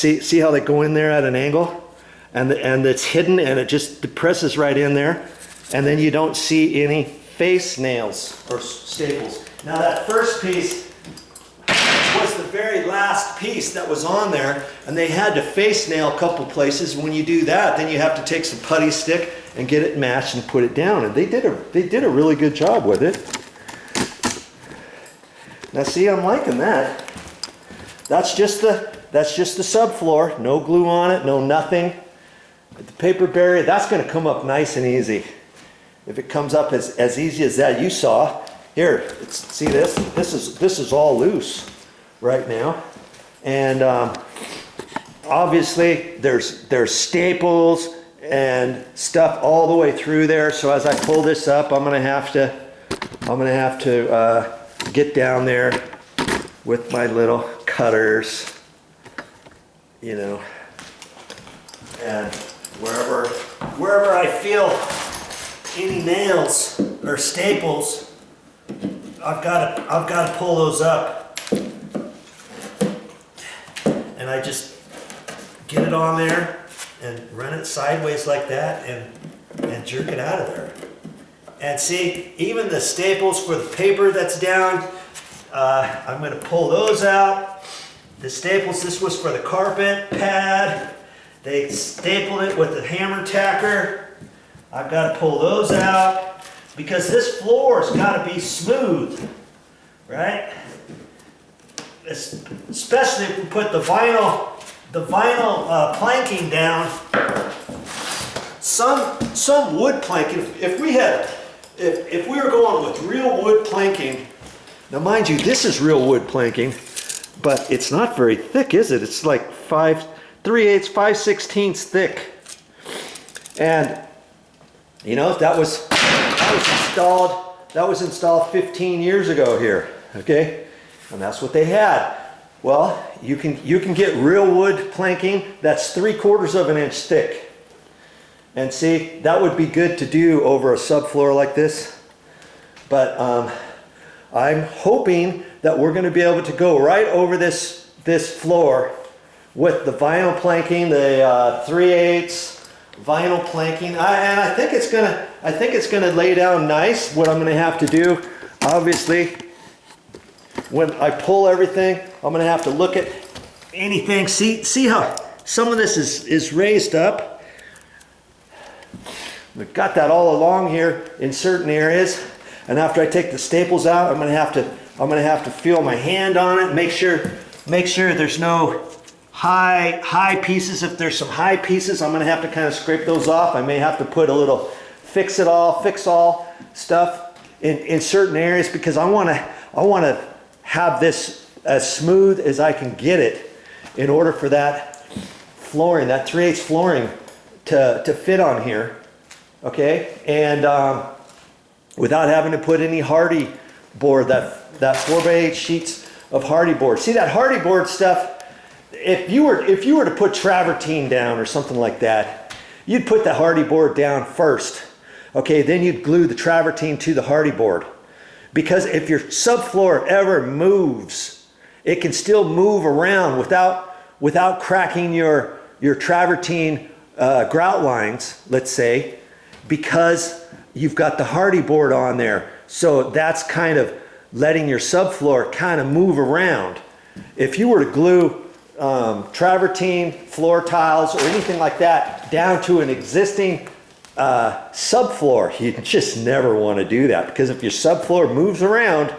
See how they go in there at an angle? And it's hidden and it just depresses right in there. And then you don't see any face nails or staples. Now that first piece was the very last piece that was on there, and they had to face nail a couple places. When you do that, then you have to take some putty stick and get it matched and put it down. And they did a really good job with it. Now see, I'm liking that. That's just the subfloor. No glue on it, no nothing. The paper barrier, that's going to come up nice and easy. If it comes up as easy as that you saw. Here, see this? This is all loose right now. And obviously there's staples and stuff all the way through there. So as I pull this up, I'm gonna have to get down there with my little cutters, you know, and wherever I feel any nails or staples, I've got to pull those up, and I just get it on there and run it sideways like that and jerk it out of there. And see, even the staples for the paper that's down, I'm going to pull those out. The staples, this was for the carpet pad. They stapled it with the hammer tacker. I've got to pull those out because this floor's got to be smooth, right? Especially if we put the vinyl planking down. Some wood planking. If we were going with real wood planking, now mind you, this is real wood planking, but it's not very thick, is it? It's like 5/3/8, 5/16 thick, and you know that was installed 15 years ago here, okay? And that's what they had. Well, you can get real wood planking that's 3/4 of an inch thick. And see, that would be good to do over a subfloor like this. But I'm hoping that we're going to be able to go right over this floor with the vinyl planking, the 3/8 vinyl planking, and I think it's gonna lay down nice. What I'm gonna have to do, obviously, when I pull everything, I'm gonna have to look at anything. See how some of this is raised up. We've got that all along here in certain areas, and after I take the staples out, I'm gonna have to feel my hand on it, make sure there's no high pieces. If there's some high pieces, I'm going to have to kind of scrape those off. I may have to put a little fix all stuff in certain areas because I want to have this as smooth as I can get it in order for that flooring, that 3/8 flooring to fit on here, okay? And without having to put any hardy board, that 4x8 sheets of hardy board. See that hardy board stuff? If you were to put travertine down or something like that, you'd put the hardy board down first. Okay, then you'd glue the travertine to the hardy board. Because if your subfloor ever moves, it can still move around without cracking your travertine grout lines, let's say, because you've got the hardy board on there. So that's kind of letting your subfloor kind of move around. If you were to glue travertine floor tiles or anything like that down to an existing subfloor, you just never want to do that, because if your subfloor moves around,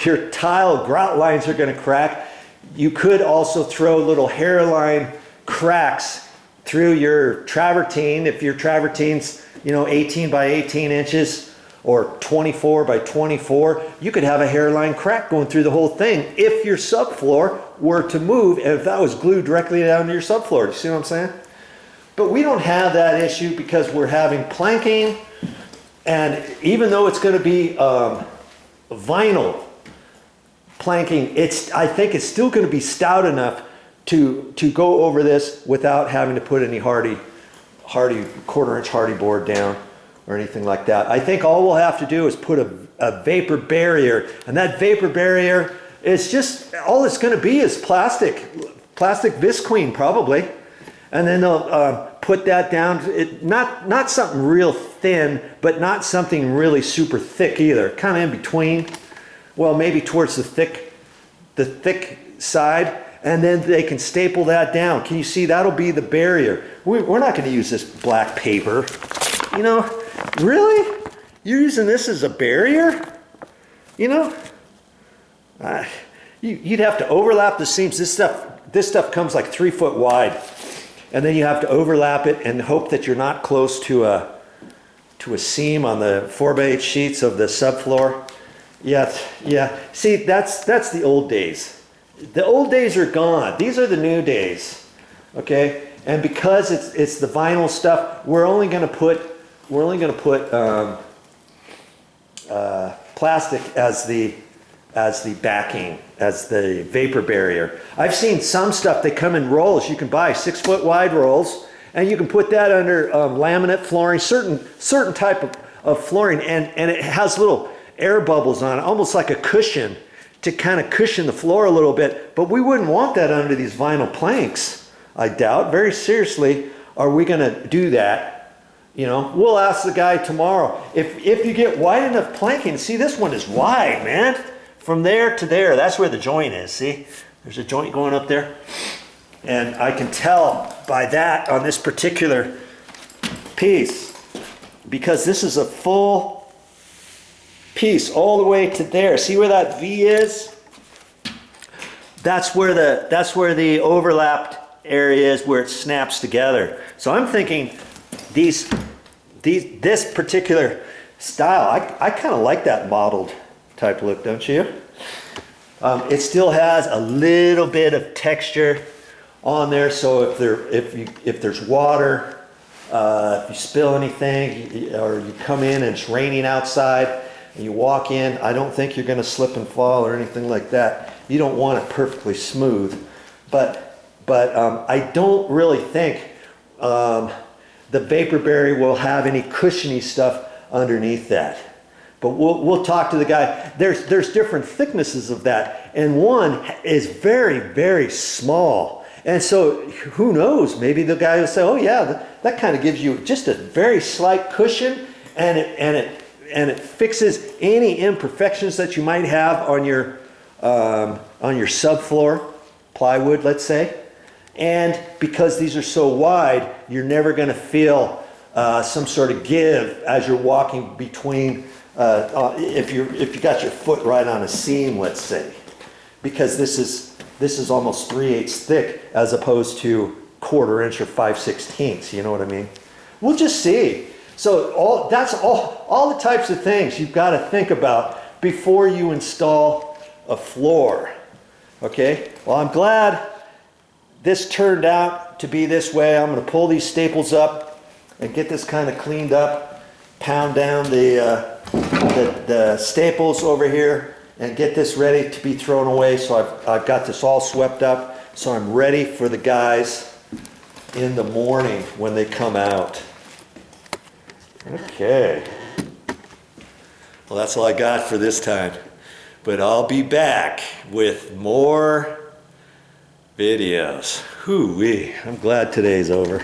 your tile grout lines are going to crack. You could also throw little hairline cracks through your travertine. If your travertine's 18 by 18 inches or 24 by 24, you could have a hairline crack going through the whole thing if your subfloor were to move and if that was glued directly down to your subfloor. Do you see what I'm saying? But we don't have that issue because we're having planking, and even though it's going to be vinyl planking, I think it's still going to be stout enough to go over this without having to put any hardy 1/4 inch hardy board down or anything like that. I think all we'll have to do is put a vapor barrier, and that vapor barrier is just, all it's going to be is plastic plastic visqueen probably. And then they'll put that down. Not something real thin, but not something really super thick either. Kind of in between. Well, maybe towards the thick side. And then they can staple that down. Can you see? That'll be the barrier. We're not going to use this black paper. You know, really? You're using this as a barrier? You know? You'd have to overlap the seams. This stuff comes like 3 foot wide. And then you have to overlap it and hope that you're not close to a seam on the 4x8 sheets of the subfloor. Yeah. See, that's the old days. The old days are gone. These are the new days. Okay? And because it's the vinyl stuff, we're only going to put plastic as the backing, as the vapor barrier. I've seen some stuff, they come in rolls. You can buy 6 foot wide rolls, and you can put that under laminate flooring, certain type of flooring, and it has little air bubbles on it, almost like a cushion, to kind of cushion the floor a little bit. But we wouldn't want that under these vinyl planks, I doubt. Very seriously, are we going to do that? You know, we'll ask the guy tomorrow. If you get wide enough planking, see, this one is wide, man. From there to there, that's where the joint is, see? There's a joint going up there. And I can tell by that on this particular piece, because this is a full piece all the way to there. See where that V is? That's where the overlapped area is, where it snaps together. So I'm thinking this particular style, I kind of like that mottled type look, don't you? It still has a little bit of texture on there, so if there's water, if you spill anything, or you come in and it's raining outside and you walk in, I don't think you're going to slip and fall or anything like that. You don't want it perfectly smooth, but I don't really think the vapor barrier will have any cushiony stuff underneath that. But we'll talk to the guy. There's different thicknesses of that, and one is very, very small. And so who knows? Maybe the guy will say, "Oh yeah, that kind of gives you just a very slight cushion, and it fixes any imperfections that you might have on your subfloor plywood, let's say." And because these are so wide, you're never going to feel some sort of give as you're walking between. If you got your foot right on a seam, let's say, because this is almost 3/8 thick as opposed to 1/4 inch or 5/16. You know what I mean? We'll just see. So that's all the types of things you've got to think about before you install a floor. Okay. Well, I'm glad this turned out to be this way. I'm going to pull these staples up and get this kind of cleaned up, pound down the staples over here, and get this ready to be thrown away. So I've got this all swept up, so I'm ready for the guys in the morning when they come out. Okay. Well, that's all I got for this time, but I'll be back with more videos. Hoo-wee. I'm glad today's over.